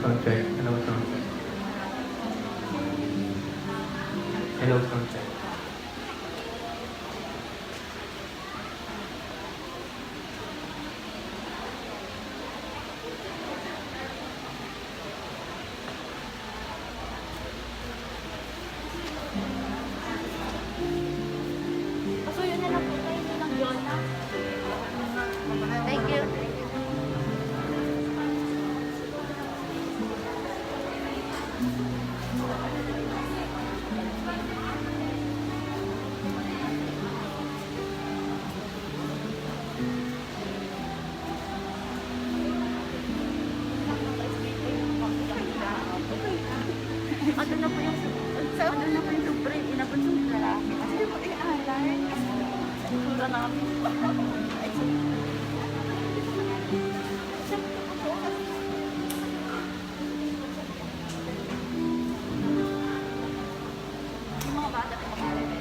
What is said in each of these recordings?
sound check. Hello, sound check. Hello, sound check. Pasuyo na lang po kayo ng Yona. Thank you. Ano na po yung ano na po yung sobre, inabunsong lalaki. Kasi di po inaalay. Sura namin. Yung mga bata po kumakain.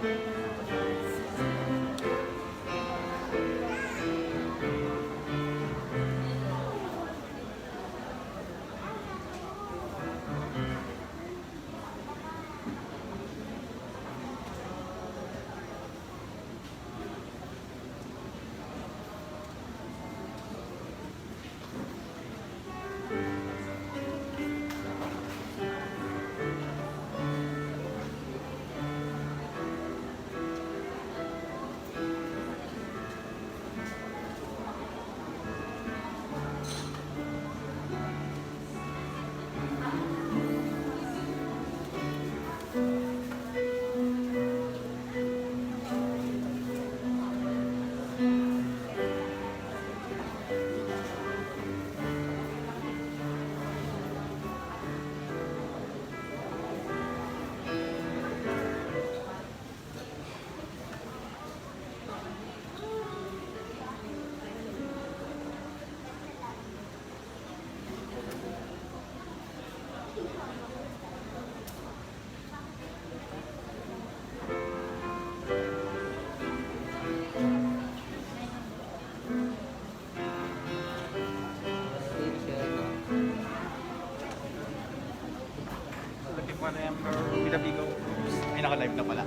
Looking for the Emperor with a big O. Ay, naka-live na pala.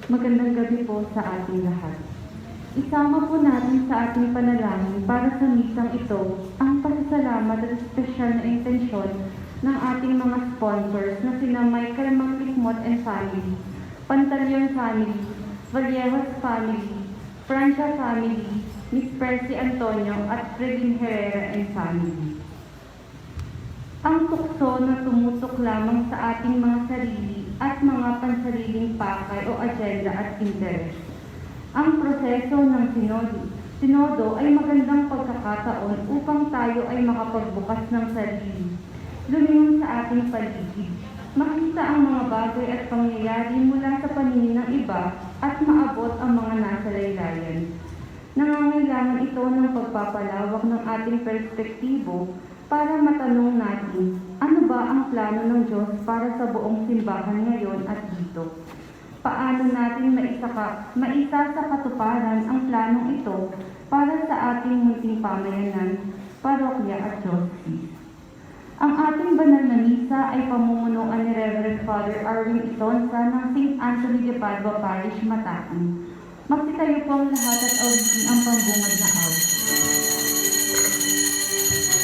Magandang gabi po sa ating lahat. Isama po natin sa ating panalangin para sa misang ito ang pasasalamat at espesyal na intensyon ng ating mga sponsors na sina Michael Maclikmot and Family, Pantaleon Family, Vallejos Family, Francia Family, Miss Percy Antonio at Fredin Herrera and Family. Ang tukso na tumutok lamang sa ating mga sarili at mga pansariling pakay o agenda at interes. Ang proseso ng sinodo ay magandang pagkakataon upang tayo ay makapagbukas ng sarili, lumingon sa ating paligid, makita ang mga bagay at pangyayari mula sa paningin ng iba at maabot ang mga nasa laylayan. Nangangailangan ito ng pagpapalawak ng ating perspektibo para matanong natin, ano ba ang plano ng Diyos para sa buong simbahan ngayon at dito? Paano natin maisa sa katuparan ang planong ito para sa ating munting pamayanan, parokya at diocese? Ang ating banal na misa ay pamumunuan ni Reverend Father Arwin Itonsa ng St. Anthony de Padua Parish, Matapan. Magsitayo po ang lahat at awitin ang pambungad na awit. Thank you.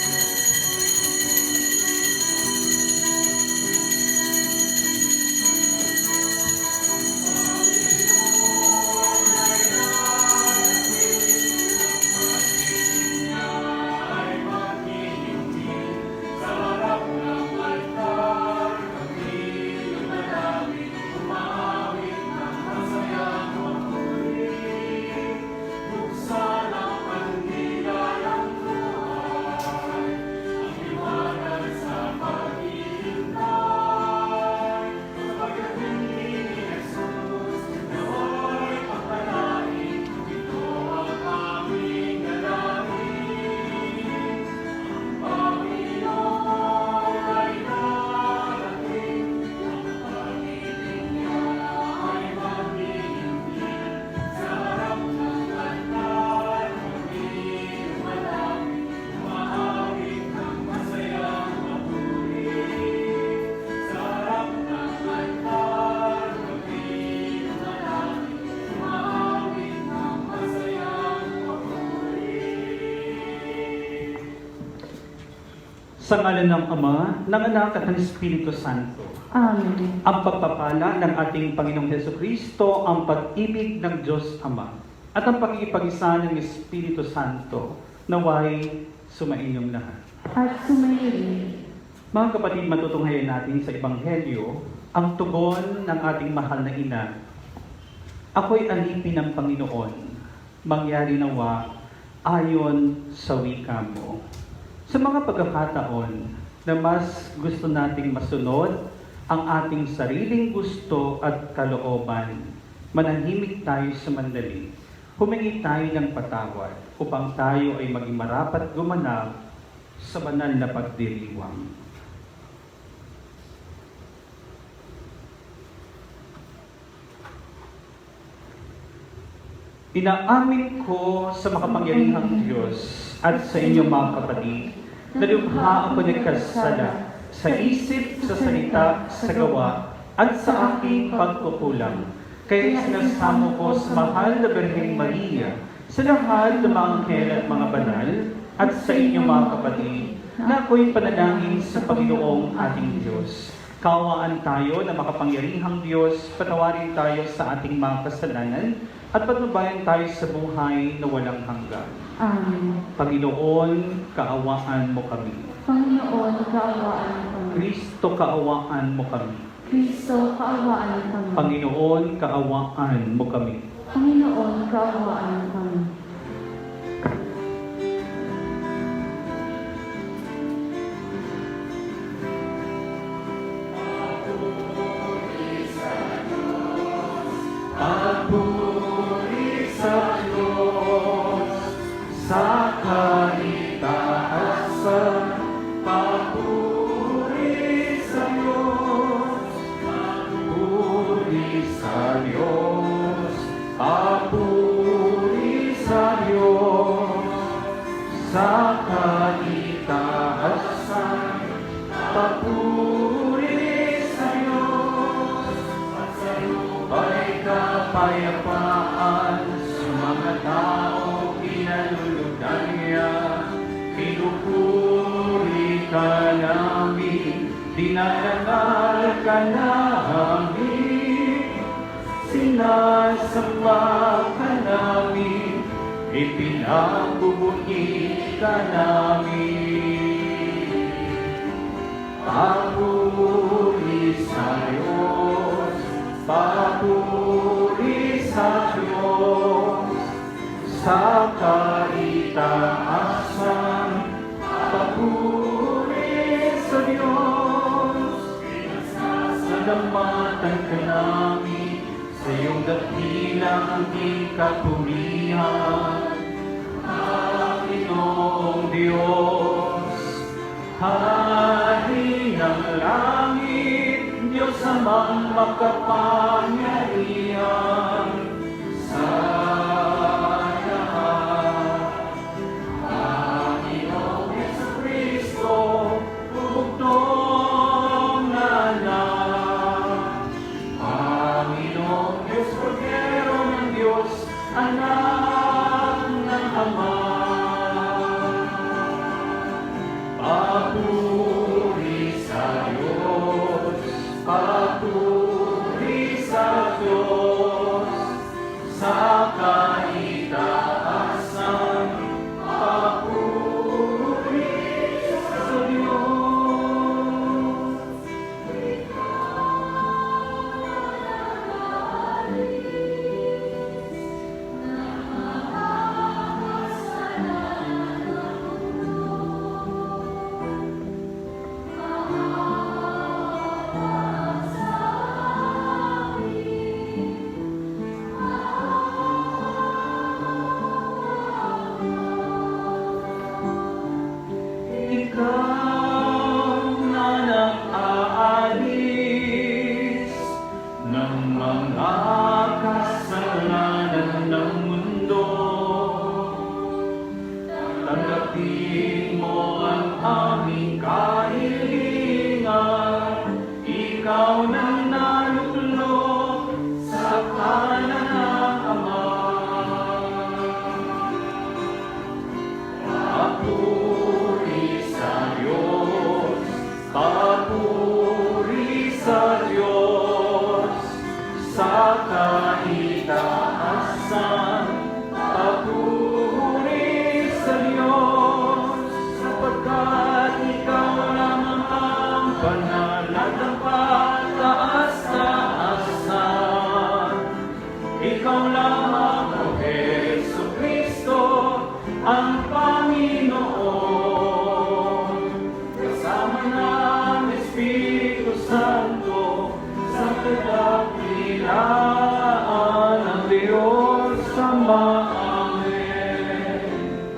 Sa ngalan ng Ama, ng Anak at ng Espiritu Santo. Amen. Ang pagpapala ng ating Panginoong Hesukristo, ang pag-ibig ng Diyos Ama, at ang pag-iipag-isa ng Espiritu Santo, naway sumainyong lahat. At sumayin. Mga kapatid, matutunghayan natin sa Ebanghelyo ang tugon ng ating mahal na ina. Ako'y alipin ng Panginoon, mangyari nawa ayon sa wika mo. Sa mga pagkakataon na mas gusto nating masunod ang ating sariling gusto at kalooban, manahimik tayo sa mandali. Humingi tayo ng patawad upang tayo ay maging marapat gumanap sa banal na pagdiriwang. Inaamin ko sa makapangyarihang Diyos at sa inyong mga kapatid na lubha ako nagkasala sa isip, sa salita, sa gawa, at sa aking pagkukulang. Kaya sinasamo ko sa mahal na Birheng Maria, sa lahat ng mga anghel at mga banal, at sa inyong mga kapatid, na ako'y panalangin sa Panginoong ating Diyos. Kaawaan tayo na makapangyarihang Diyos, patawarin tayo sa ating mga kasalanan, at patnubayan tayo sa buhay na walang hanggan. Amen. Panginoon, kaawaan mo kami. Panginoon, kaawaan mo kami. Kristo, kaawaan mo kami. Kristo, kaawaan mo kami. Panginoon, kaawaan mo kami. Panginoon, kaawaan mo kami. Papuri sa Diyos, sa kaitaasan. Papuri sa Diyos, papuri sa Diyos, papuri sa Diyos, sa kaitaasan. Papuri sa Diyos, ay kapayapaan sa mga tao pinaluludan niya. Pinupuri ka namin, dinarangal ka namin, sinasamba ka namin, ipinagbubuti ka namin. Papuri sa Diyos, papuri sa Diyos, sa kaitaasan. Papuri sa Diyos, salamatan ka namin sa iyong dakilang di kapurihan. Panginoong Diyos, Hari ng langit, Diyos amang makapangyarihan sa lahat. Panginoong Jesucristo, bugtong na anak. Panginoong Diyos, Kordero ng Diyos, anak ng Ama. Papuri sa Diyos, papuri sa Diyos, sa kaitaasan. Papuri sa Diyos. Amen.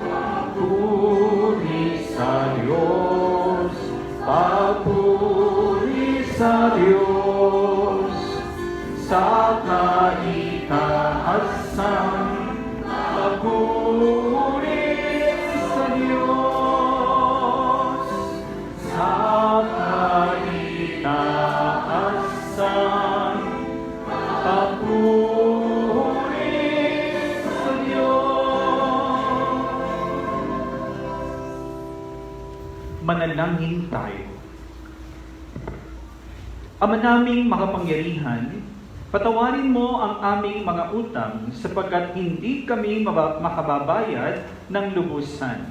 Papuri sa Diyos, papuri sa Diyos, sa kaitaasan, papuri sa Diyos, sa kaitaasan, papuri sa Diyos. Manalangin tayo. Ama naming makapangyarihan, patawarin mo ang aming mga utang sapagkat hindi kami makababayad ng lubusan.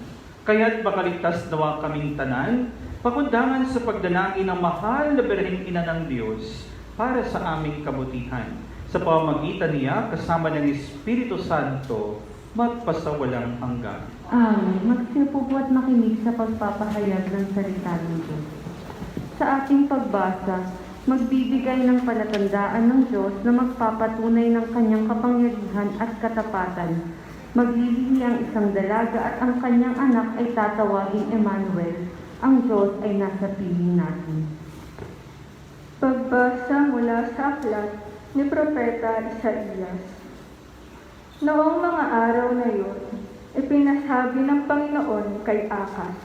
Kaya't makaligtas nawa kaming tanan, pakundangan sa pagdalangin ng mahal na Birheng Ina ng Diyos para sa aming kabutihan. Sa pamamagitan niya, kasama ng Espiritu Santo, magpasawalang hanggan. Amen. Magsipupo at makinig sa pagpapahayag ng salita ng Diyos. Sa ating pagbasa, magbibigay ng palatandaan ng Diyos na magpapatunay ng kanyang kapangyarihan at katapatan. Maglilihi ang isang dalaga at ang kanyang anak ay tatawaging Emmanuel. Ang Diyos ay nasa piling natin. Pagbasa mula sa aklat ni Propeta Isaías. Noong mga araw na iyon, ipinasabi ng Panginoon kay Akas,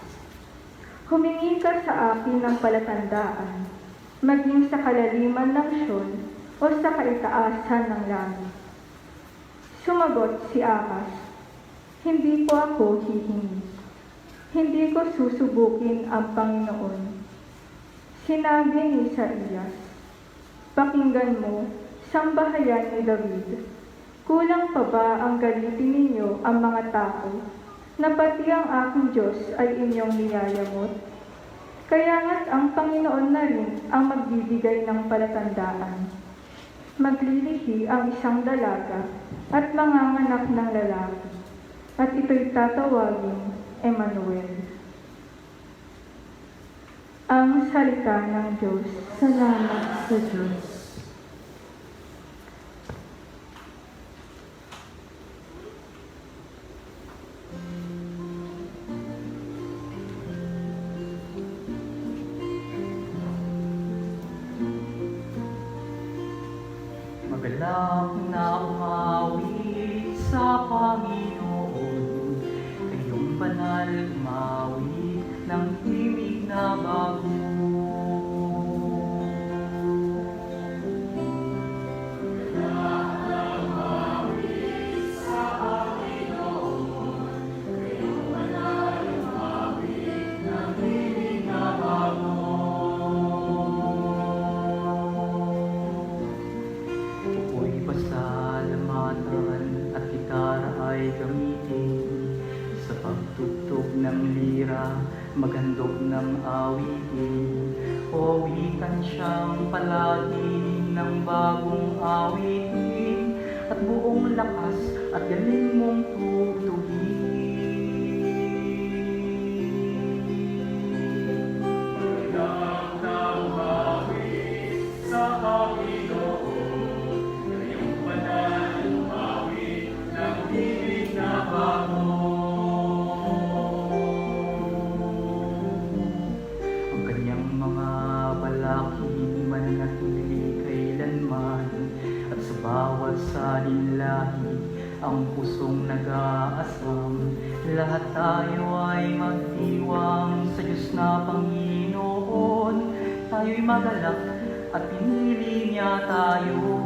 "Humingi ka sa akin ng palatandaan, maging sa kalaliman ng Siyon o sa kaitaasan ng langit." Sumagot si Akas, "Hindi po ako hihingi. Hindi ko susubukin ang Panginoon." Sinabi ni Isaías, "Pakinggan mo, sambahayan ni David. Kulang pa ba ang galitin ninyo ang mga tao, na pati ang aking Diyos ay inyong niyayamot? Kaya nga't ang Panginoon na rin ang magbibigay ng palatandaan. Maglilihi ang isang dalaga at manganganak ng lalaki, at ito'y tatawagin Emmanuel." Ang salita ng Diyos. Salamat sa Diyos. Magalak na umawit sa Panginoon, kayong banal umawit ng himig na bago. Ako'y pasalamatan at gitara ay gamitin sa pagtugtog ng lira, maghandog ng awitin. Awitan siyang palagi ng bagong awitin at buong lakas at galing mong tugtugin. Ang kanyang mga balakid mananatili kailanman, at sa bawat salinlahi ang pusong nag-aasam. Lahat tayo ay magdiwang sa Diyos na Panginoon. Tayo'y magalak at pinili niya tayo.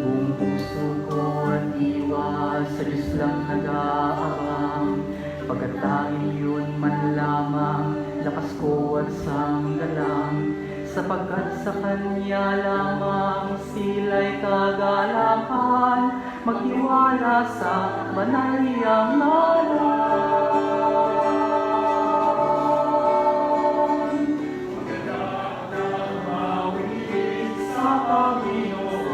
Buong puso ko at diwa sa Diyos lang nag-aabang, pagkatangin yun man lamang, lakas ko at sanggalang, sapagkat sa Kanya lamang sila'y kagalakan, magtiwala sa banal niyang ngalan. Sa Panginoon,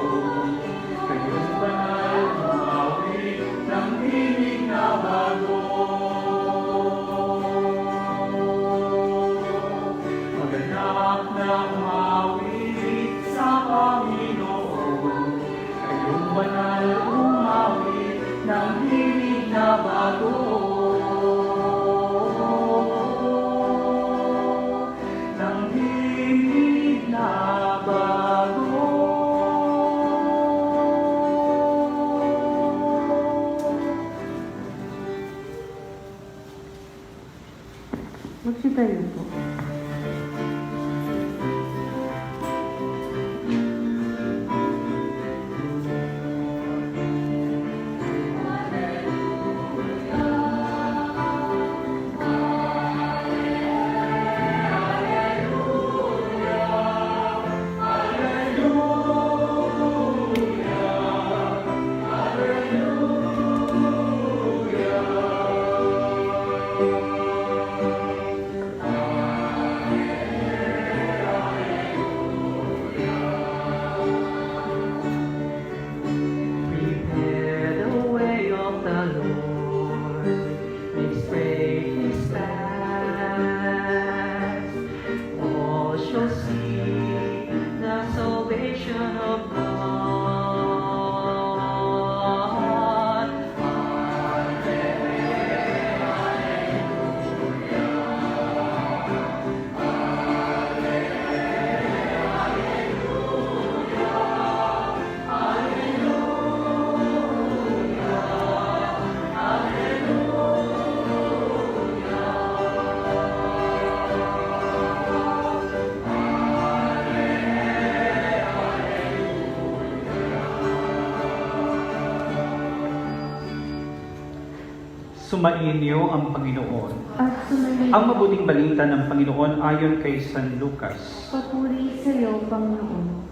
banal umawit ng himig na bago. Ng himig na bago. Magsitayo po. Prepare the way of the Lord, make straight His paths. All shall see the salvation of God. Sumainyo ang Panginoon. At sumayin Ang mabuting balita ng Panginoon ayon kay San Lucas. papuri sa iyo, Panginoon.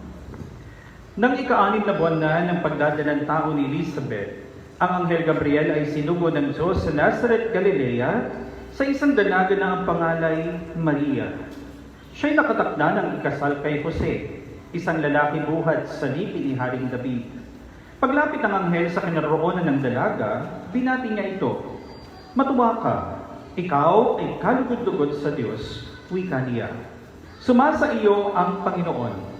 Nang ika-6 na buwan na ng pagdadalang tao ni Elizabeth, ang Anghel Gabriel ay sinugo ng Diyos sa Nazareth, Galilea, sa isang dalaga na ang pangalay Maria. Siya'y nakatakda ng ikasal kay Jose, isang lalaki buhat sa lipi ni Haring David. Paglapit ng anghel sa kinaroonan ng dalaga, binati niya ito, "Matuwa ka, ikaw ay kalugod-lugod sa Diyos," wika niya. "Sumasa iyo ang Panginoon."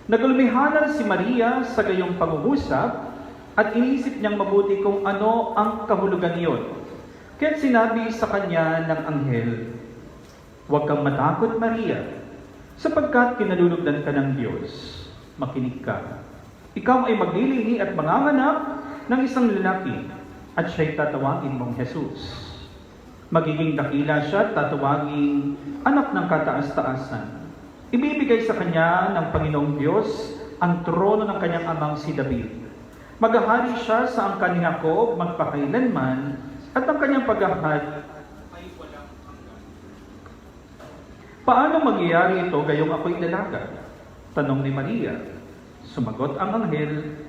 Nagulumihanan si Maria sa gayong pangungusap at inisip niyang mabuti kung ano ang kahulugan niyon. Kaya't sinabi sa kanya ng anghel, "Huwag kang matakot, Maria, sapagkat kinalulugdan ka ng Diyos. Makinig ka. Ikaw ay maglilihi at manganganak ng isang lalaki, at siya'y tatawagin mong Jesus. Magiging dakila siya at tatawaging anak ng kataas-taasan. Ibibigay sa kanya ng Panginoong Diyos ang trono ng kanyang amang si David. Maghahari siya sa angkan ni Jacob magpakailanman, at ang kanyang paghahari ay walang hanggan." "Paano mangyayari ito gayong ako'y dalaga?" tanong ni Maria. Sumagot ang anghel,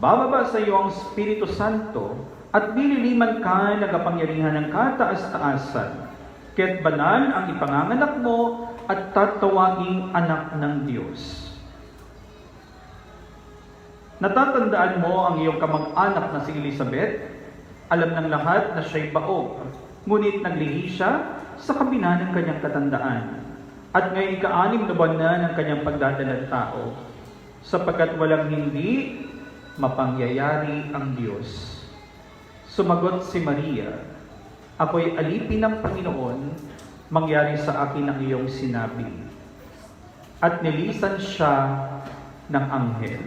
"Bababa sa iyo ang Espiritu Santo at nililiman ka ng kapangyarihan ng kataas-taasan. Kaya't banal ang ipanganganak mo at tatawaging anak ng Diyos. Natatandaan mo ang iyong kamag-anak na si Elizabeth? Alam ng lahat na siya'y baog, ngunit naglihi siya sa kabila ng kanyang katandaan. At ngayon ika-6 na buwan na ng kanyang pagdadalang tao, sapagkat walang hindi mapangyayari ang Diyos." Sumagot si Maria, "Ako'y alipin ng Panginoon, mangyari sa akin ang iyong sinabi." At nilisan siya ng anghel.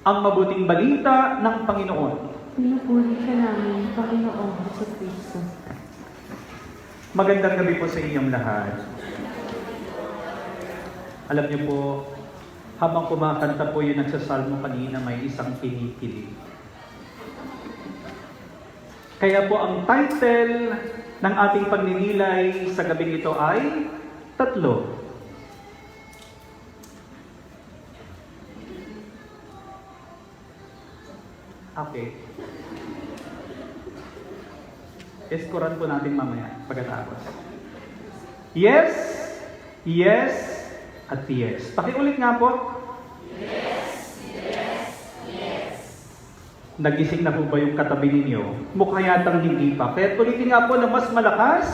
Ang mabuting balita ng Panginoon. Pinupuri ka namin, Panginoong Jesucristo. Magandang gabi po sa inyong lahat. Alam niyo po, habang kumakanta po yung nagsasalmo kanina, may isang kinikilig. Kaya po ang title ng ating pagninilay sa gabing ito ay Tatlo. Okay. Eskuran po natin mamaya pagkatapos. Yes, yes, at yes. Pakiulit nga po. Yes, yes, yes. Nagising na po ba yung katabi ninyo? Mukha yatang hindi pa. Kaya ulitin nga po na mas malakas.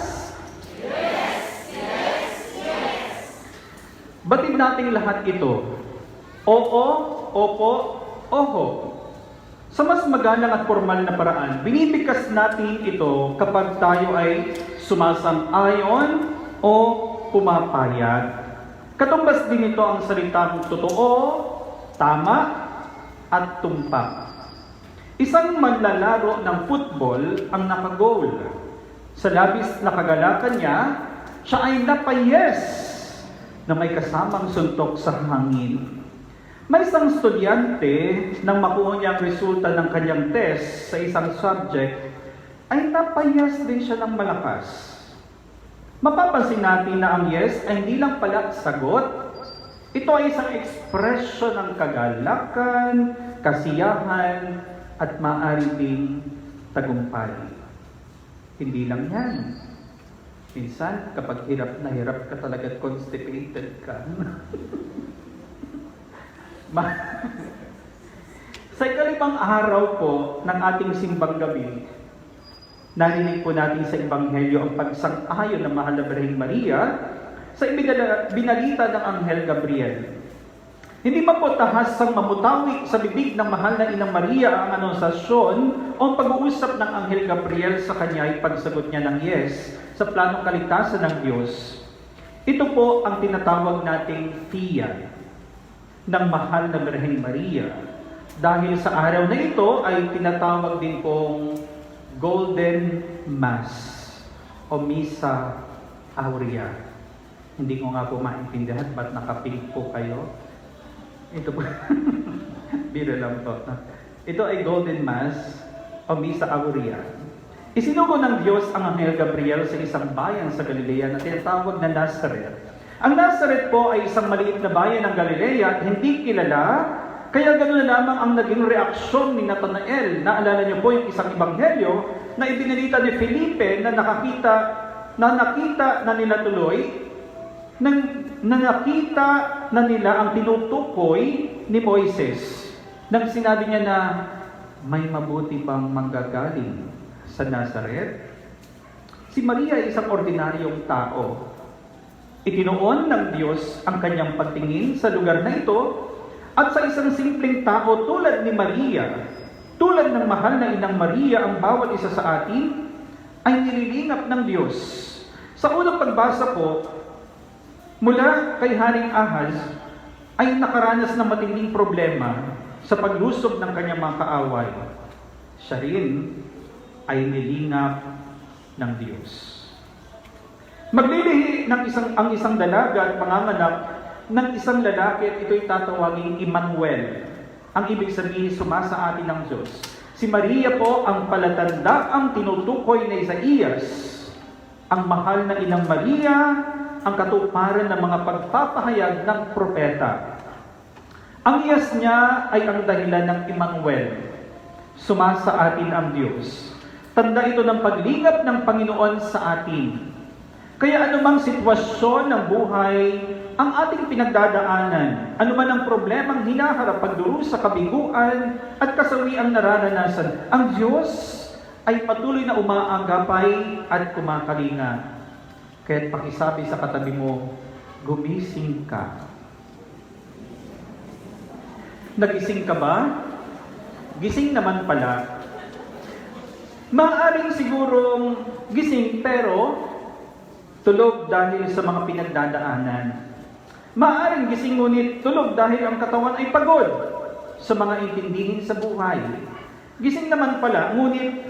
Yes, yes, yes. Batid natin lahat ito. Oo, opo, oho. Sa mas magalang at formal na paraan, binibigkas natin ito kapag tayo ay sumasang-ayon o pumapayag. Katumbas din ito ang salitang totoo, tama, at tumpak. Isang manlalaro ng football ang nakagoal. Sa labis na kagalakan niya, siya ay napayes na may kasamang suntok sa hangin. May isang estudyante nang makuha niya ang resulta ng kanyang test sa isang subject, ay napayes din siya ng malakas. Mapapansin natin na ang yes ay hindi lang pala sagot. Ito ay isang ekspresyon ng kagalakan, kasiyahan, at maaari ding tagumpay. Hindi lang yan. Minsan, kapag hirap na hirap ka talaga at constipated ka. Sa ikalimang araw po ng ating simbang gabi, narinig po natin sa Ebanghelyo ang pagsang-ayon ng Mahal na Birheng Maria sa binalita ng Anghel Gabriel. Hindi maputahas sang mamutawi sa bibig ng Mahal na Inang Maria ang anunsasyon o ang pag-uusap ng Anghel Gabriel sa kanya ay pagsagot niya ng yes sa planong kaligtasan ng Diyos. Ito po ang tinatawag nating Fiat ng Mahal na Birheng Maria. Dahil sa araw na ito ay tinatawag din pong Golden Mass o Misa Aurea. Hindi ko nga po maintindihan ba't nakapink po kayo. Ito po, biro lang po. Ito ay Golden Mass o Misa Aurea. Isinugo ng Diyos ang Anghel Gabriel sa isang bayan sa Galilea na tinatawag na Nazareth. Ang Nazareth po ay isang maliit na bayan ng Galilea at hindi kilala, kaya ganoon na lamang ang naging reaksyon ni Natanael. Naalala niyo po yung isang ebanghelyo na ibinalita ni Felipe na nakita na nila tuloy, na nakita na nila ang tinutukoy ni Moises. Nang sinabi niya na may mabuti pang manggagaling sa Nazareth. Si Maria ay isang ordinaryong tao. Itinuon ng Diyos ang kanyang pagtingin sa lugar na ito at sa isang simpleng tao tulad ni Maria, tulad ng Mahal na Inang Maria, ang bawat isa sa atin ay nililingap ng Diyos. Sa unang pagbasa po, mula kay Haring Ahaz, ay nakaranas ng matinding problema sa paglusob ng kanyang mga kaaway. Siya rin ay nilingap ng Diyos. Maglilihi ang isang dalaga at panganganak ng isang lalaki at ito'y tatawaging Emmanuel. Ang ibig sabihin, sumasa atin ng Diyos. Si Maria po ang palatandaang tinutukoy na Isaías, ang Mahal na Inang Maria, ang katuparan ng mga pagpapahayag ng propeta. Ang iyas niya ay ang dahilan ng Emmanuel. Sumasa atin ang Diyos. Tanda ito ng paglingap ng Panginoon sa atin. Kaya anumang sitwasyon ng buhay ang ating pinagdadaanan, anuman ang problemang hinaharap, pagdurusa, kabiguan at kasawiang nararanasan, ang Diyos ay patuloy na umaagapay at kumakalinga. Kaya't pakisabi sa katabi mo, gumising ka. Nagising ka ba? Gising naman pala. Maaaring sigurong gising pero tulog dahil sa mga pinagdadaanan. Maaaring gising ngunit tulog dahil ang katawan ay pagod sa mga intindihin sa buhay. Gising naman pala ngunit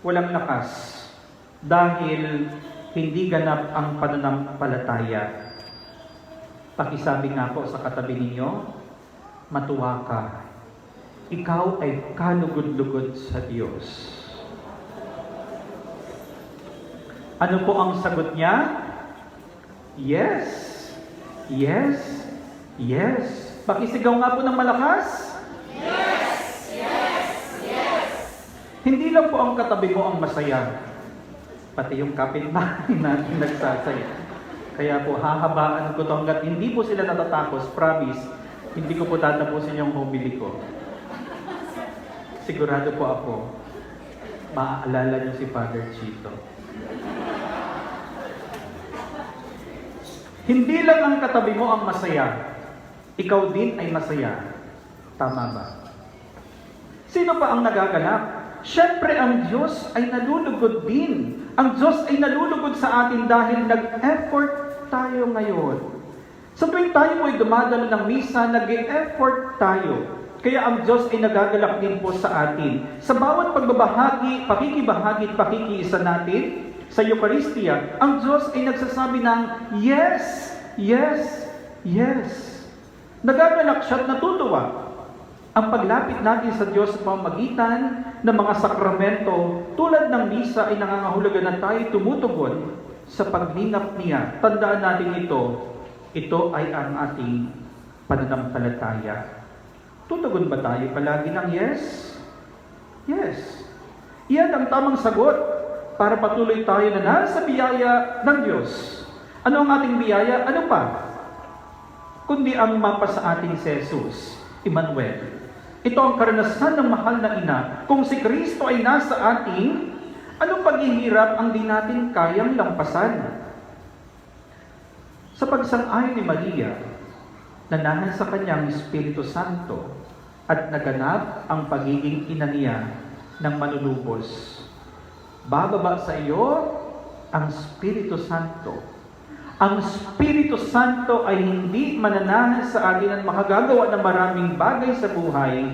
walang lakas dahil hindi ganap ang pananampalataya. Pakisabi nga po sa katabi ninyo, matuwa ka. Ikaw ay kalugod-lugod sa Diyos. Ano po ang sagot niya? Yes. Yes. Yes. Pakisigaw nga po ng malakas. Yes. Yes. Yes. Hindi lang po ang katabi mo ang masaya. Pati yung kapitbahay natin nagsasaya. Kaya po hahabaan ko ito hanggat hindi po sila natatapos. Promise, hindi ko po tatapusin yung hobby ko. Sigurado po ako, maaalala niyo si Father Chito. Hindi lang ang katabi mo ang masaya, ikaw din ay masaya. Tama ba? Sino pa ang nagaganap? Siyempre, ang Diyos ay nalulugod din. Ang Diyos ay nalulugod sa atin dahil nag-effort tayo ngayon. Sa tuwing tayo po ay dumadalo ng misa, nag-effort tayo. Kaya ang Diyos ay nagagalak din po sa atin. Sa bawat pagbabahagi, pakikibahagi at pakikiisa natin sa Eucharistia, ang Diyos ay nagsasabi ng yes, yes, yes. Nagagalak siya at natutuwa. Ang paglapit natin sa Diyos sa pamamagitan ng mga sakramento tulad ng misa ay nangangahulugan na tayo tumutugon sa paglingap niya. Tandaan natin ito ay ang ating pananampalataya. Tutugon ba tayo palagi ng yes? Yes. Iyan ang tamang sagot para patuloy tayo na nasa biyaya ng Diyos. Ano ang ating biyaya? Ano pa? Kundi ang mapa sa ating si Jesus, Emmanuel. Ito ang karanasan ng mahal na ina. Kung si Kristo ay nasa ating, anong paghihirap ang di natin kayang lampasan? Sa pagsang-ayon ni Maria, nanahan sa kanyang Espiritu Santo at naganap ang pagiging ina niya ng manunubos. Bababa sa iyo ang Espiritu Santo. Ang Espiritu Santo ay hindi mananahan sa atin at makagagawa ng maraming bagay sa buhay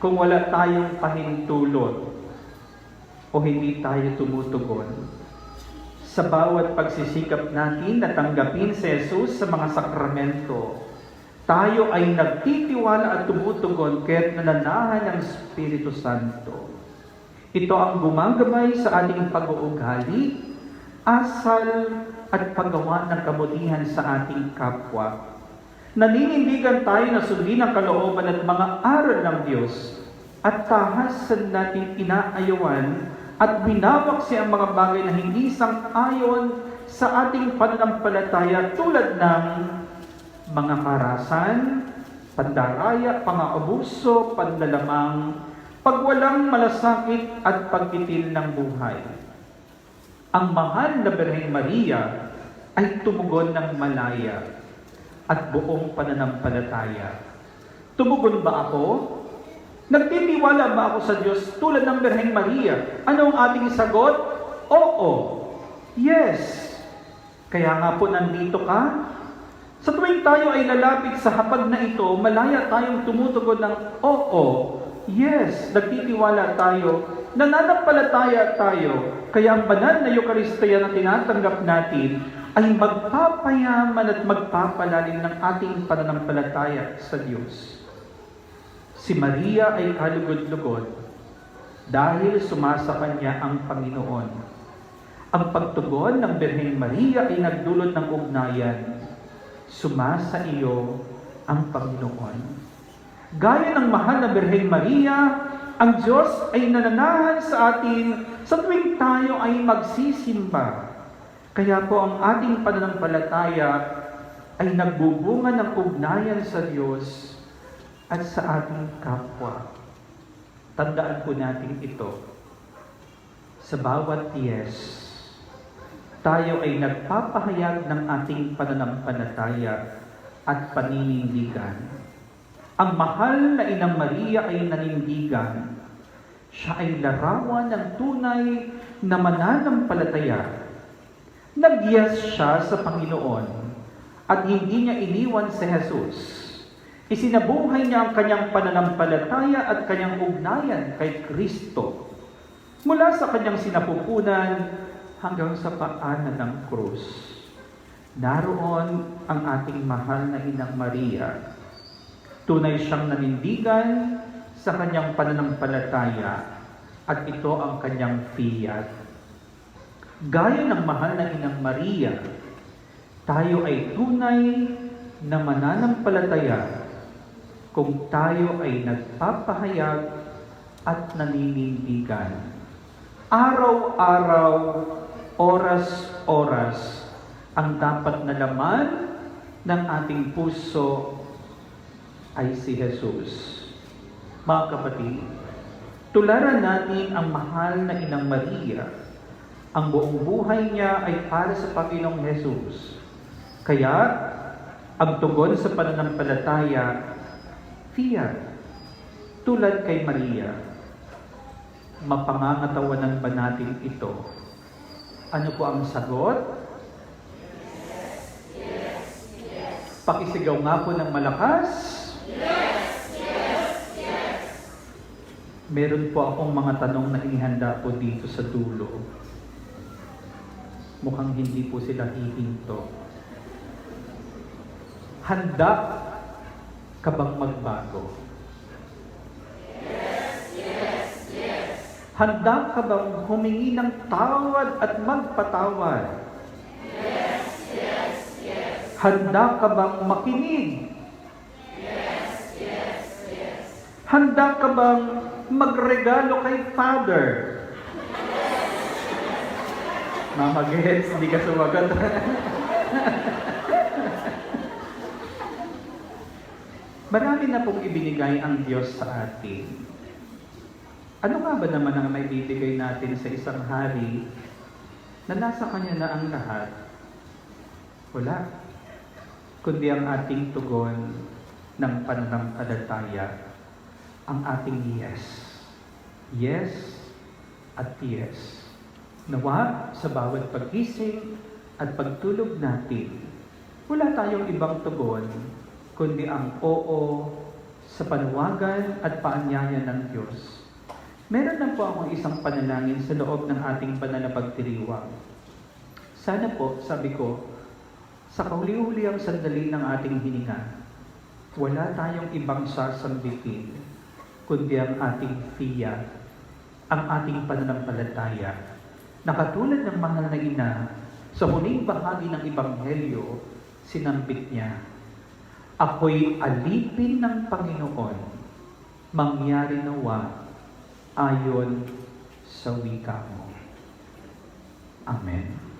kung wala tayong pahintulot o hindi tayo tumutugon. Sa bawat pagsisikap natin na tanggapin si Jesus sa mga sakramento, tayo ay nagtitiwala at tumutugon kaya't nananahan ng Espiritu Santo. Ito ang gumagabay sa ating pag-uugali, asal at paggawa ng kabutihan sa ating kapwa. Naninindigan tayo na sundin ang kalooban at mga aral ng Diyos at tahasan natin inaayawan at binabaksi ang mga bagay na hindi sang-ayon sa ating pananampalataya tulad ng mga karahasan, pandaraya, pang-aabuso, panlalamang, pagwalang malasakit at pagtitil ng buhay. Ang mahal na Birheng Maria ay tumugon ng malaya at buong pananampalataya. Tumugon ba ako? Nagtitiwala ba ako sa Diyos tulad ng Birheng Maria? Ano ang ating sagot? Oo. Yes. Kaya nga po nandito ka. Sa tuwing tayo ay lalapit sa hapag na ito, malaya tayong tumutugon ng oo. Yes. Nagtitiwala tayo. Nananampalataya tayo. Kaya ang banal na Eucharistia na tinatanggap natin ay magpapayaman at magpapalalim ng ating pananampalataya sa Diyos. Si Maria ay kalugod-lugod dahil sumasa kanya ang Panginoon. Ang pagtugon ng Birheng Maria ay nagdulot ng ugnayan. Sumasa iyo ang Panginoon. Gaya ng mahal na Birheng Maria, ang Diyos ay nananahan sa atin sa tuwing tayo ay magsisimba. Kaya po ang ating pananampalataya ay nagbubunga ng ugnayan sa Diyos at sa ating kapwa. Tandaan po natin ito. Sa bawat yes, tayo ay nagpapahayag ng ating pananampalataya at paninindigan. Ang mahal na Inang Maria ay nanindigan. Siya ay larawan ng tunay na mananampalataya. Nag-yes siya sa Panginoon at hindi niya iniwan si Jesus. Isinabuhay niya ang kanyang pananampalataya at kanyang ugnayan kay Kristo. Mula sa kanyang sinapupunan hanggang sa paanan ng krus. Naroon ang ating mahal na Inang Maria. Tunay siyang nanindigan sa kanyang pananampalataya at ito ang kanyang fiat. Gaya ng mahal na Inang Maria, tayo ay tunay na mananampalataya kung tayo ay nagpapahayag at naninindigan. Araw-araw, oras-oras, ang dapat na laman ng ating puso ay si Jesus. Mga kapatid, tularan natin ang mahal na Inang Maria. Ang buong buhay niya ay para sa Panginoong Jesus. Kaya, ang tugon sa pananampalataya, fiat. tulad kay Maria, mapangangatawanan ba natin ito? Ano po ang sagot? Pakisigaw nga po ng malakas. Meron po akong mga tanong na inihanda po dito sa dulo. Mukhang hindi po sila hihinto. Handa ka bang magbago? Handa ka bang humingi ng tawad at magpatawad? Handa ka bang makinig? Handa ka bang magregalo kay Father? Mama Gets, hindi ka sumagot. Marami na pong ibinigay ang Diyos sa atin. Ano nga ba naman ang may bibigay natin sa isang hari na nasa Kanya na ang lahat? Wala. Kundi ang ating tugon ng pananampalataya, ang ating yes. Yes at yes. Nawa sa bawat pagising at pagtulog natin, wala tayong ibang tugon kundi ang oo sa panawagan at paanyaya ng Diyos. Meron lang po akong isang panalangin sa loob ng ating pananapagdiriwang. Sana po, sabi ko, sa kauli-uli ang sandali ng ating hininga, wala tayong ibang sasambitin kundi ang ating fiya, ang ating pananampalataya, na katulad ng mahal na ina, sa huling bahagi ng Ebanghelyo, sinambit niya, ako'y alipin ng Panginoon, mangyari nawa ayon sa wika mo. Amen.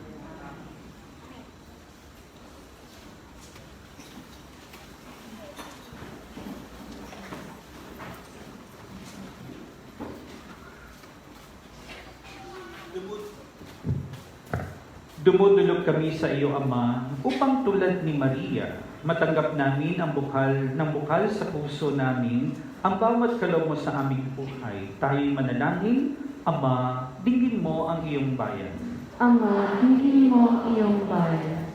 Dumudulog kami sa iyo, Ama, upang tulad ni Maria, matanggap namin ang bukal sa puso namin ang bawat kaloob mo sa aming buhay. Tayo'y manalangin, Ama, dinggin mo ang iyong bayan. Ama, dinggin mo ang iyong bayan.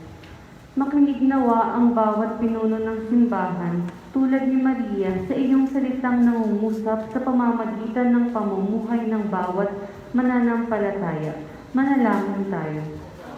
Makinig nawa ang bawat pinuno ng simbahan, tulad ni Maria, sa iyong salitang nangungusap sa pamamagitan ng pamumuhay ng bawat mananampalataya. Manalangin tayo.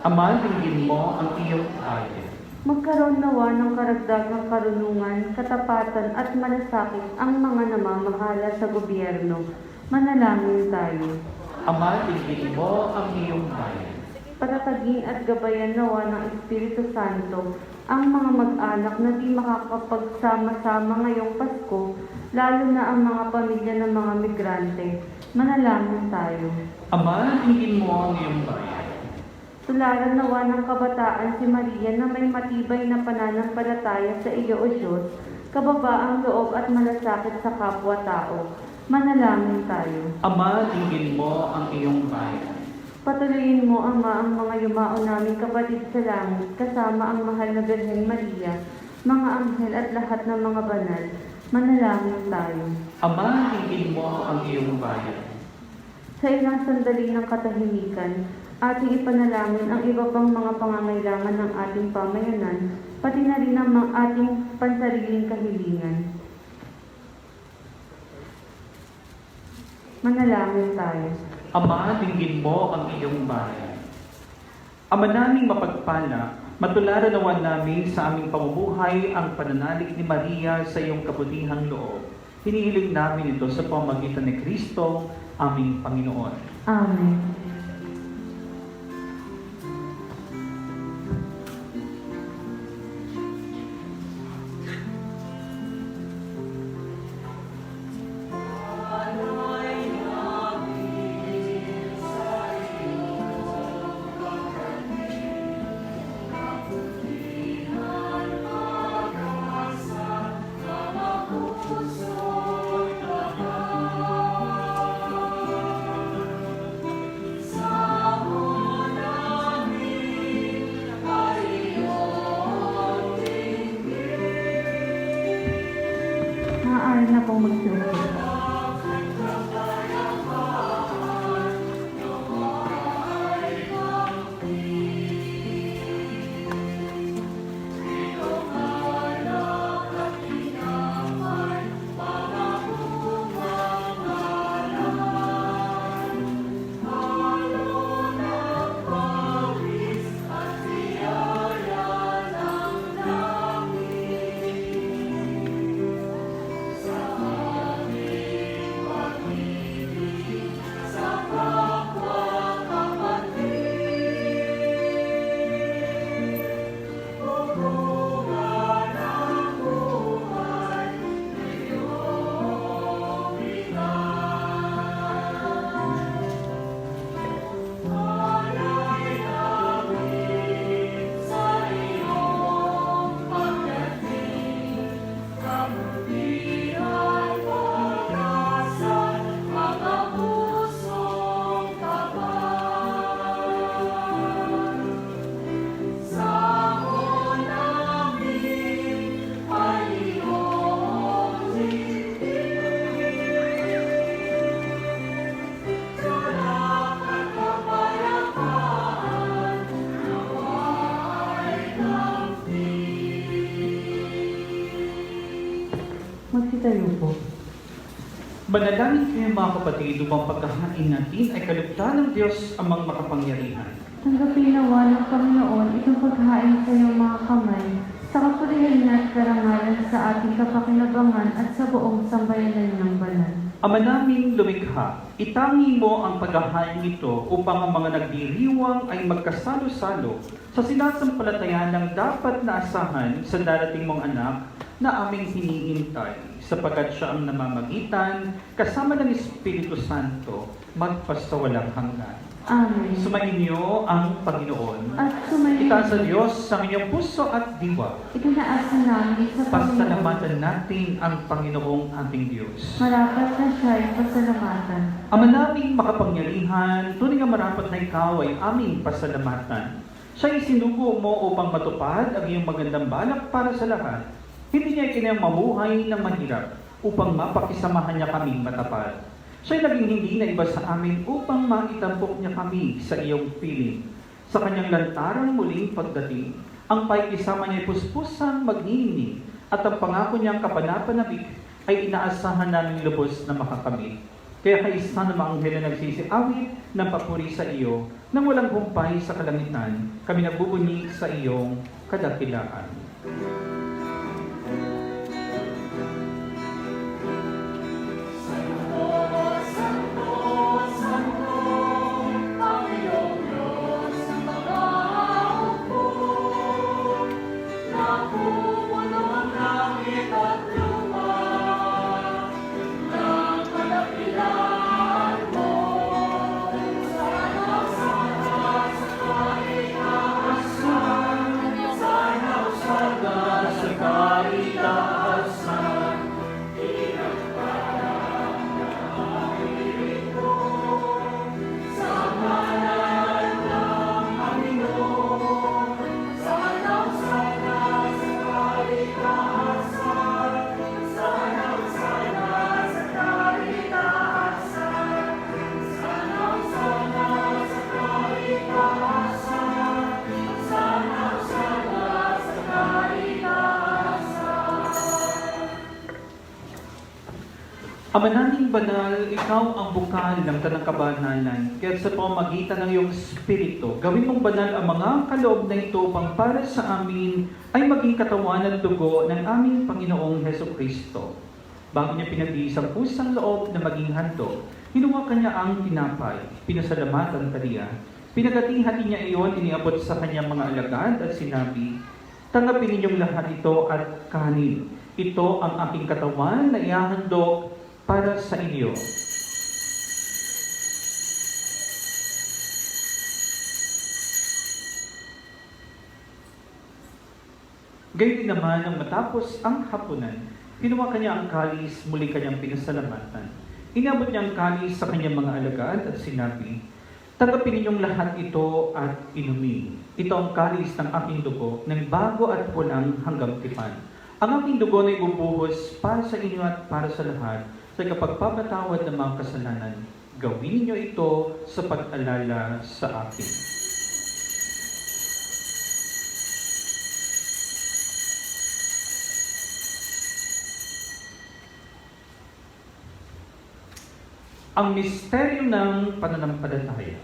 Ama, dinggin mo ang iyong bayan. Magkaroon nawa ng karagdagang karunungan, katapatan at malasakit ang mga namamahala sa gobyerno. Manalangin tayo. Ama, dinggin mo ang iyong bayan. Patatagin at gabayan nawa ng Espiritu Santo ang mga mag-anak na di makakapagsama-sama ngayong Pasko, lalo na ang mga pamilya ng mga migrante. Manalangin tayo. Ama, dinggin mo ang iyong bayan. Tularan nawa ng kabataan si Maria na may matibay na pananampalataya sa iyo, O Diyos, kababaang loob at malasakit sa kapwa-tao. Manalangin tayo. Ama, dinggin mo ang iyong bayan. Patuloyin mo, Ama, ang mga yumao naming kapatid sa langit, kasama ang mahal na Birhen Maria, mga anghel at lahat ng mga banal. Manalangin tayo. Ama, dinggin mo ang iyong bayan. Sa ilang sandali ng katahimikan, ating ipanalangin ang iba pang mga pangangailangan ng ating pamayanan, pati na rin ang mga ating pansariling kahilingan. Manalangin tayo. Ama, dinggin mo ang iyong bayan. Ama naming mapagpala, matularan nawa namin sa aming pamumuhay ang pananalig ni Maria sa iyong kabutihang loob. Hinihiling namin ito sa pamamagitan ni Kristo, aming Panginoon. Amen. Maaari na pong magsusunod. Magsitayo po. Manalangin kayo mga kapatid upang pagkahain natin ay kalugdan ng Diyos amang makapangyarihan. Tanggapin nawa ng Panginoon itong paghain sa iyong mga kamay, sa kapurihan niya at karangalan sa ating kapakinabangan at sa buong sambayanan ng banal. Ama naming lumikha, itangi mo ang paghahain ito upang ang mga nagdiriwang ay magkasalo-salo sa sinasampalatayan ng dapat na asahan sa darating mong anak na aming hinihintay, sapagkat siya ang namamagitan kasama ng Espiritu Santo magpasawalang hanggan. Amen. Sumainyo ang Panginoon. At sumayin Itaas sa Diyos sa inyong puso at diwa. Itinaasa namin sa Panginoon. Pasalamatan natin ang Panginoong ating Diyos. Marapat na siya ay pasalamatan. Ama naming makapangyarihan, tunay nga marapat na ikaw ay aming pasalamatan. Siya isinugo mo upang matupad ang iyong magandang balak para sa lahat. Hindi niya ikinayang mamuhay ng mahirap upang mapakisamahan niya kaming matapat. Siya'y naging hindi na iba sa amin upang maitampok niya kami sa iyong piling. Sa kanyang lantarang muling pagdating, ang paikisama niya ay puspusang magnining at ang pangako niyang kapanapanabik ay inaasahan namin lubos na makakamit. Kaya kaisa ng mga anghel na nagsisiawit ng papuri sa iyo nang walang humpay sa kalangitan, kami nagbubunyi sa iyong kadakilaan. Ama naming banal, ikaw ang bukal ng tanang kabanalan, kaya sa pamamagitan ng iyong Espiritu, gawin mong banal ang mga kaloob na ito upang para sa amin ay maging katawan at dugo ng aming Panginoong Hesukristo. Bago niya pinag-iisang pusang loob na maging handog, hinuha kanya ang tinapay, pinasalamatan kaniya, pinagati-hati niya iyon, iniabot sa kanyang mga alagad at sinabi, "Tanggapin ninyong lahat ito at kanin. Ito ang aking katawan na ihahandog para sa inyo." Gayon din naman nang matapos ang hapunan, kinuha kanya ang kalis, muli kanyang pinasalamatan. Inabot niya ang kalis sa kanyang mga alagad at sinabi, "Tanggapin ninyong lahat ito at inumin. Ito ang kalis ng aking dugo, ng bago at walang hanggang tipan. Ang aking dugo na ibubuhos para sa inyo at para sa lahat sa kapagpapatawad ng mga kasalanan. Gawin niyo ito sa pag-alala sa akin. Ang misteryo ng pananampalataya.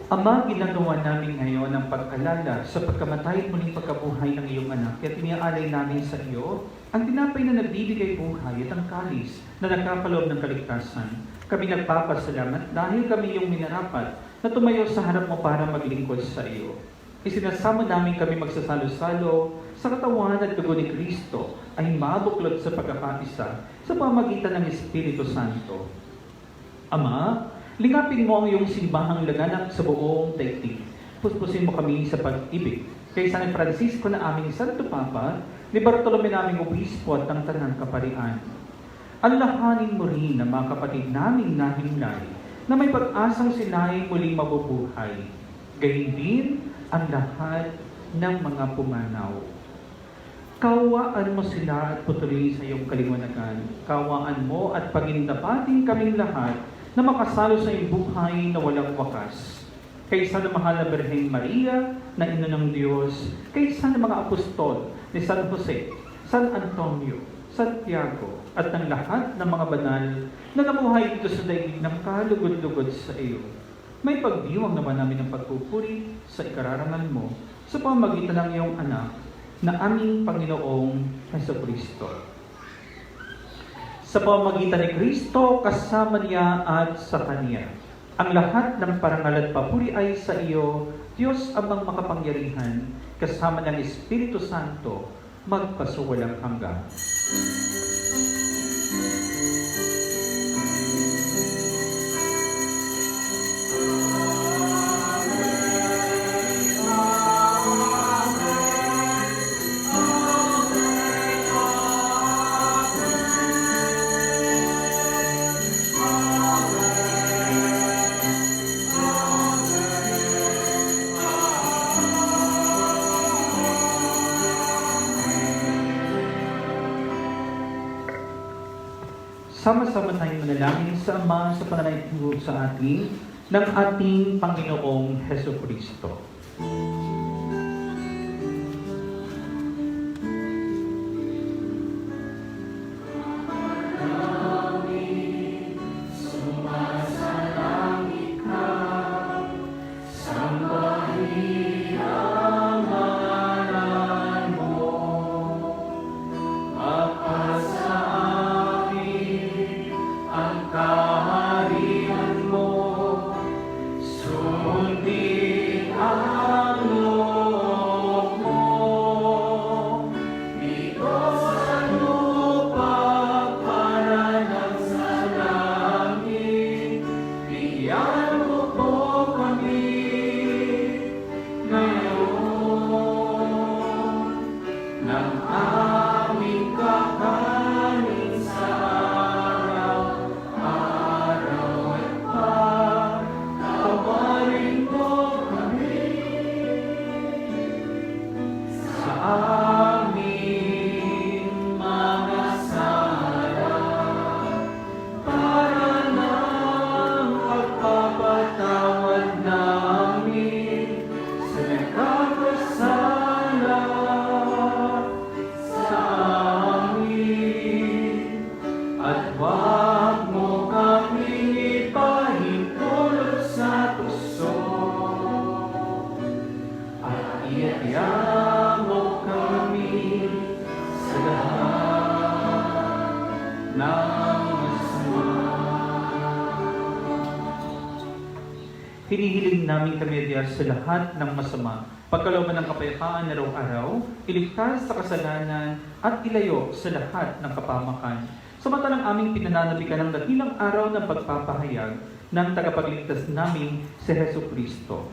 Ama, ginagawa namin ngayon ang pag-alala sa pagkamatay at muling pagkabuhay ng iyong anak at iniaalay namin sa iyo ang tinapay na nagbibigay buhay at ang kalis na nagkakalob ng kaligtasan. Kami nagpapasalamat dahil kami iyong minarapat na tumayo sa harap mo para maglingkod sa iyo. Isinasama namin kami magsasalo-salo sa katawan at dugo ni Kristo ay mabuklod sa pagkakaisa sa pamagitan ng Espiritu Santo. Ama, lingapin mo ang iyong simbahang laganap sa buong daigdig. Puspusin mo kami sa pag-ibig. Kay San Francisco na aming Santo Papa, ni Bartolome naming Obispo at ng Tanang Kaparian. Alalahanin mo rin ang mga kapatid naming nahimlay na may pag-asang sila ay muling mabubuhay. Gayun din ang lahat ng mga pumanaw. Kawaan mo sila at patuloy sa iyong kaliwanagan. Kawaan mo at pagindapating kaming lahat na makasalo sa iyong buhay na walang wakas. Kaysa ng mahal na Birheng Maria, na ina ng Diyos, kaysa ng mga apostol ni San Jose, San Antonio, Santiago, at ng lahat ng mga banal na namuhay dito sa daigdig ng kalugod-lugod sa iyo. May pagdiwang naman namin ng pagpupuri sa ikararangal mo sa pamagitan ng iyong anak na aming Panginoong Jesucristo. Sa pamamagitan ni Kristo, kasama niya at sa Kanya. Ang lahat ng parangal at papuri ay sa iyo, Diyos amang makapangyarihan, kasama ng Espiritu Santo, magpasuwalang hanggan. Sama-sama tayong manalangin sa Ama sa pananalig sa atin ng ating Panginoong Jesucristo. Hinihiling namin kami diyan sa lahat ng masama, pagkalooban ng kapayapaan araw-araw, iligtas sa kasalanan at ilayo sa lahat ng kapamakan. samantalang aming pinananabikan ng dakilang araw ng pagpapahayag ng tagapagligtas namin si Hesus Kristo.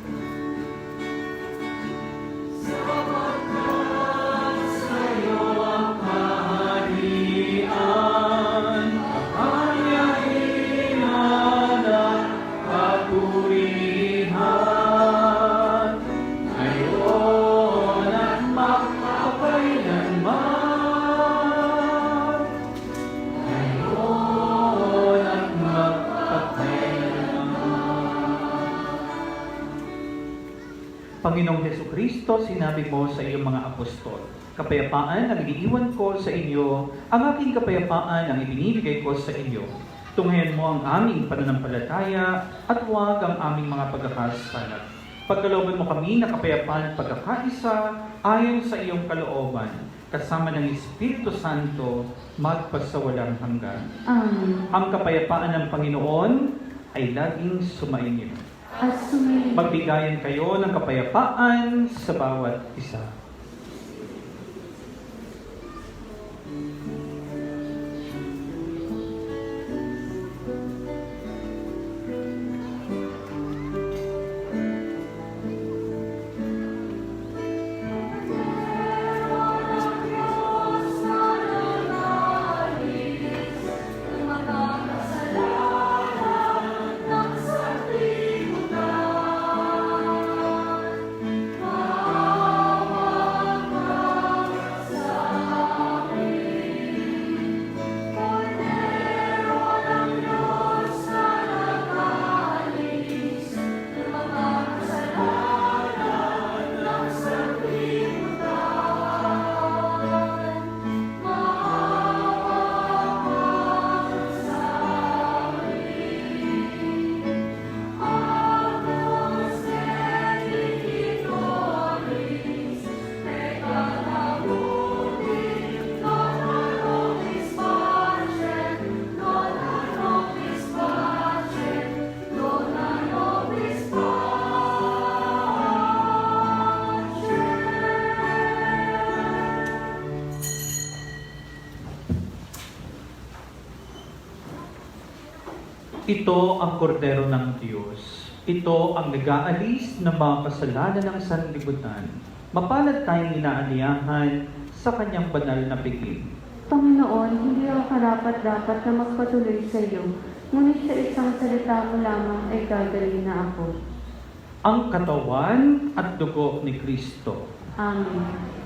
Panginoong Hesus Kristo, sinabi mo sa iyong mga apostol, kapayapaan ang iniiwan ko sa inyo, ang aking kapayapaan ang ibinibigay ko sa inyo. Tunghayan mo ang aming pananampalataya at huwag ang aming mga pagkakasalat. Pagkalooban mo kami na kapayapaan at pagkakaisa ayon sa iyong kalooban, kasama ng Espiritu Santo, magpasawalang hanggan. Amen. Ang kapayapaan ng Panginoon ay laging sumainyo. At sumayin Magbigayan kayo ng kapayapaan sa bawat isa. Ito ang kordero ng Diyos. Ito ang nag-aalis ng mga kasalanan ng sanlibutan. Mapalad tayong inaaniyahan sa kanyang banal na piging. Panginoon, hindi ako karapat-dapat na magpatuloy sa iyo, ngunit sa isang salita mo lamang ay gagaling na ako. Ang katawan at dugo ni Kristo. Amen.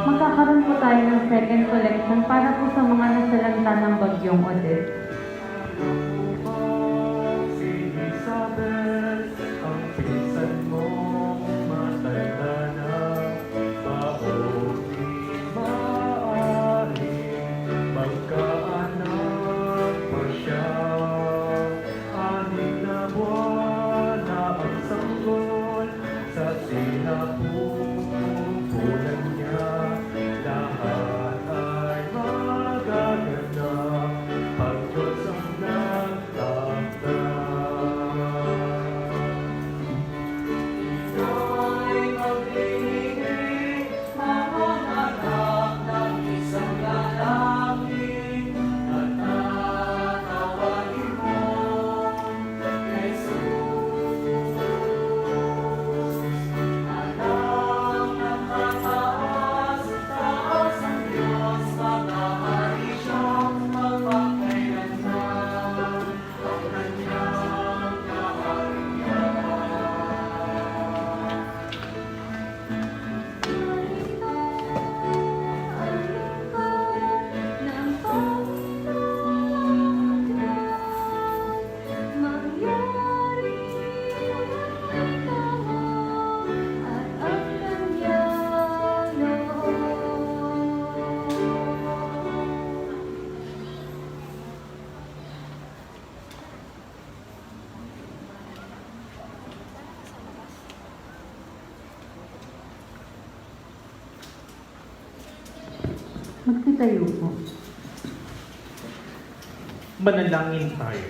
magkakaroon po tayo ng second collection para po sa mga nasalanta ng bagyong Odette. Si Isabel, ang pinsan mo, matanda na, mabuti maaari, magkaanak pa siya. Anim na buwan na ang sanggol sa sinapupunan niya, lahat ay magaganap pag Diyos ang nagtakda. Ito'y magbibigay, mamanganak ng isang lalaki, at tatawagin mo Jesus. Anak ng kataas, taas ang Diyos, matahari siyang magpakailanman ang kanyang kaharian. Magsitayo po. Manalangin tayo.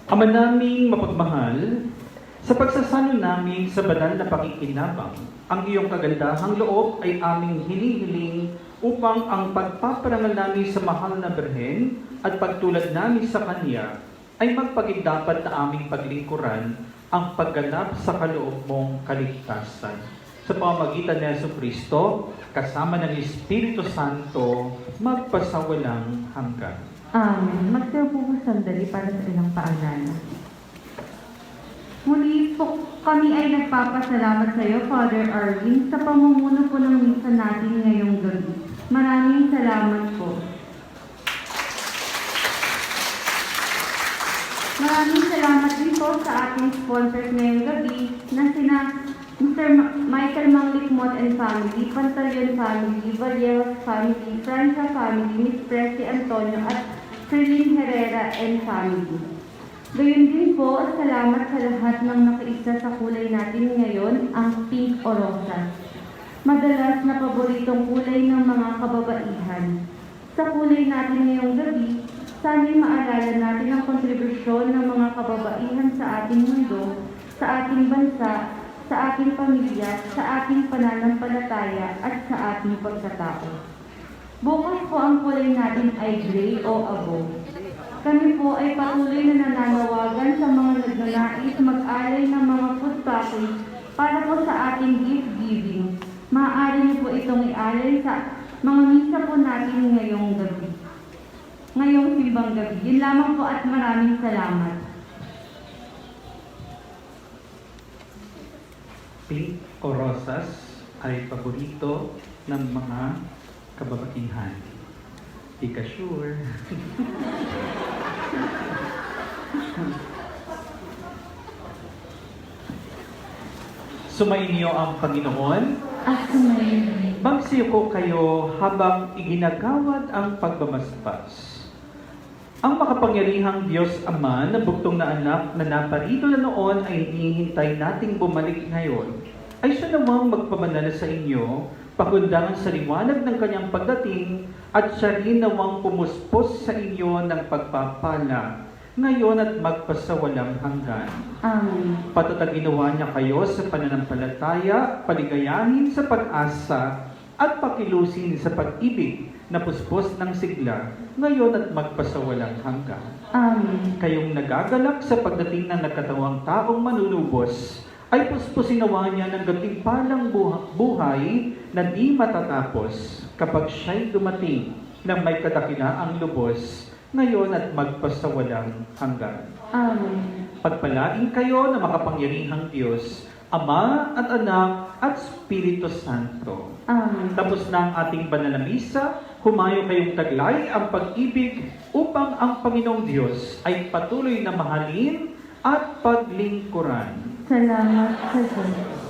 Ama naming mapagmahal, sa pagsasalo namin sa banal na pakikinabang, ang iyong kagandahang loob ay aming hinihiling upang ang pagpaparangal namin sa mahal na Birhen at pagtulad namin sa Kanya ay magpagindapat na aming paglingkuran ang pagganap sa kaloob mong kaligtasan. Sa pamamagitan ni Jesucristo, kasama ng Espiritu Santo, magpasawalang hanggan. Amen. Magtayo po po sandali para sa ilang paalala. Muli po kami ay nagpapasalamat sa iyo, Father Arvin, sa pamumuno po ng misa natin ngayong gabi. Maraming salamat po. Maraming salamat din po sa ating sponsors ngayong gabi na sina Mr. Michael Manglikmot and family, Pantaleon family, Vallejos family, Francia family, Miss Presi Antonio at Trilin Herrera and family. Gayun din po, salamat sa lahat ng nakaisa sa kulay natin ngayon, ang pink o rosas. Madalas na paboritong kulay ng mga kababaihan. Sa kulay natin ngayong gabi, sana'y maalala natin ang kontribusyon ng mga kababaihan sa ating mundo, sa ating bansa, sa ating pamilya, sa ating pananampalataya at sa ating pagkatao. Bukas po ang kulay natin ay gray o abo. Kami po ay patuloy na nananawagan sa mga nagnanais mag-alay ng mga food package para po sa ating gift giving. Maaari niyo po itong ialay sa mga misa po natin ngayong gabi. Ngayong simbang gabi. Yun lamang po at maraming salamat. Pink o rosas ay paborito ng mga kababaihan. Di ka sure. Sumainyo ang Panginoon. At sumayin. Magsiyuko kayo habang iginagawad ang pagbamaspas. Ang makapangyarihang Diyos Ama na bugtong na anak na naparito na noon ay hinihintay nating bumalik ngayon, ay siya namang magpamanala sa inyo, pakundangan sa liwanag ng kanyang pagdating, at siya rin namang pumuspos sa inyo ng pagpapala, ngayon at magpasawalang hanggan. Amen. Patataginawa niya kayo sa pananampalataya, paligayahin sa pag-asa, at pakilusin sa pag-ibig na puspos ng sigla, ngayon at magpasawalang hanggan. Amen. Kayong nagagalak sa pagdating ng nagkatawang taong manunubos, ay puspusinawa niya ng gantimpalang buhay na di matatapos kapag siya'y dumating ng may kadakilaang lubos, ngayon at magpasawalang hanggan. Amen. Pagpalain kayo ng makapangyarihang Diyos, Ama at Anak at Espiritu Santo. Amen. Tapos na ang ating banal na misa, humayo kayong taglay ang pag-ibig upang ang Panginoong Diyos ay patuloy na mahalin at paglingkuran. Salamat sa Diyos.